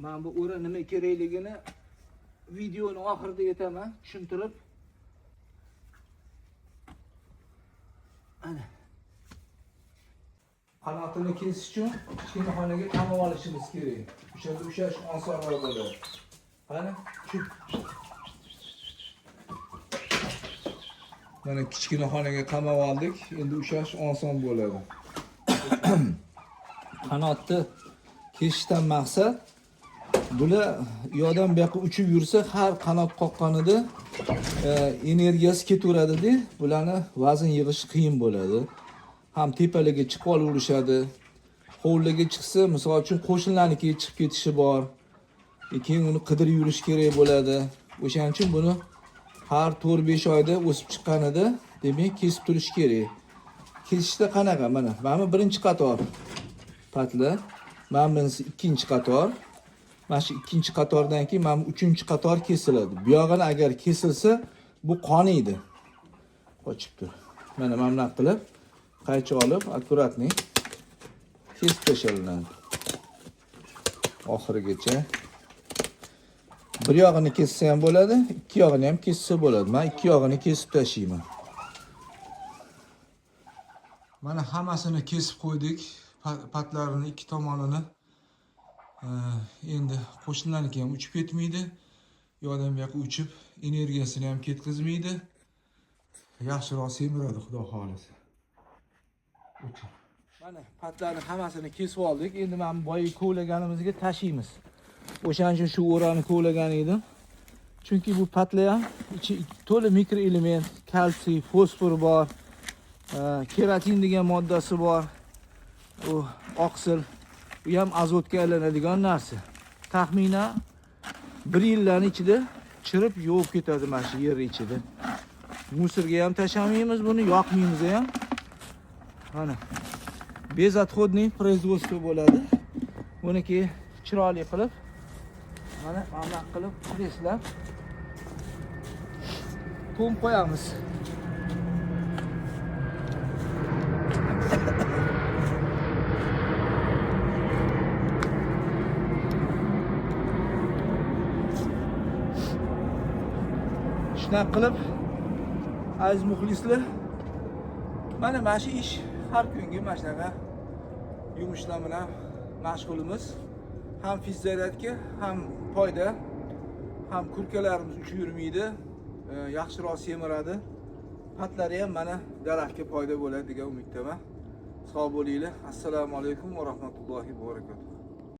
Men bu o'ra nima kerakligini videoning oxirida aytaman, tushuntirib. Ana. Qanotini kesish uchun kichkina xonaga qamab olishimiz kerak. O'shanda ushlash osonroq bo'ladi. Qani, shu. Mana kichkina xonaga qamab oldik. Endi ushlash oson bo'ladi. Qanotni kesishdan maqsad bular yo'dan bu yoqqa uchib yursa, har qanot qoqqanida energiyasi ketaveradi-da, bularni vazn yig'ish qiyin bo'ladi. Ham tepalarga chiqib olaverishadi. Hovliga chiqsa, misol uchun qo'shnilarnikiga chiqib ketishi bor. Keyin uni qidirib yurish kerak bo'ladi. O'shaning uchun buni har 4-5 oyda o'sib chiqqanida, demak, kesib turish kerak. Kesishda qanaqa? Mana birinchi qator patla, mana bunisi ikkinchi qator. Mana shu ikkinchi qatordan keyin mana uchinchi qator kesiladi. Bu yog'ini agar kesilsa, bu qoniydi. Qochib tur. Mana bunaqa qilib qaychi olib, akkuratni kesib tashlanadi. Oxirigacha. Bir yog'ini kessa ham bo'ladi, ikki yog'ini ham kessa bo'ladi. Men ikki yog'ini kesib tashlayman. Mana hammasini kesib qo'ydik. Patlarini ikki tomonini. Endi qo'shnilarniki ham uchib ketmaydi. Yo'dan bu yoqqa uchib, energiyasini ham ketkazmaydi. Yaxshiroq semiradi, xudo xolisa. Mana patlarni hammasini kesib oldik. Endi men boyi ko'laganimizga tashiymiz. O'shaning uchun shu o'rani ko'lagan edim. Chunki bu patlar ham ichi to'la mikroelement, kalsiy, fosfor bor, keratin degan moddasi bor. U oqsil, u ham azotga aylanadigan narsa. Taxminan 1 yillarning ichida chirib yovib ketadi mana shu yer ichida. Musorga ham tashamaymiz buni, yoqmaymiz ham. Mana bezotxodniy производство bo'ladi. Buniki chiroyli qilib mana bunaqa qilib preslab to'm qo'yamiz. Shunaqa qilib aziz muxlislar, mana shu ish har kungi mana shunaqa yumushlar bilan mashg'ulimiz. Ham fizioterapiya, ham foyda, ham kurkalarimiz uchib yurmaydi, yaxshiroq semiradi. Patlari ham mana daraxtga foyda bo'ladi degan umiddaman. Sog' bo'linglar. Assalomu alaykum va rahmatullohi va barakatuh.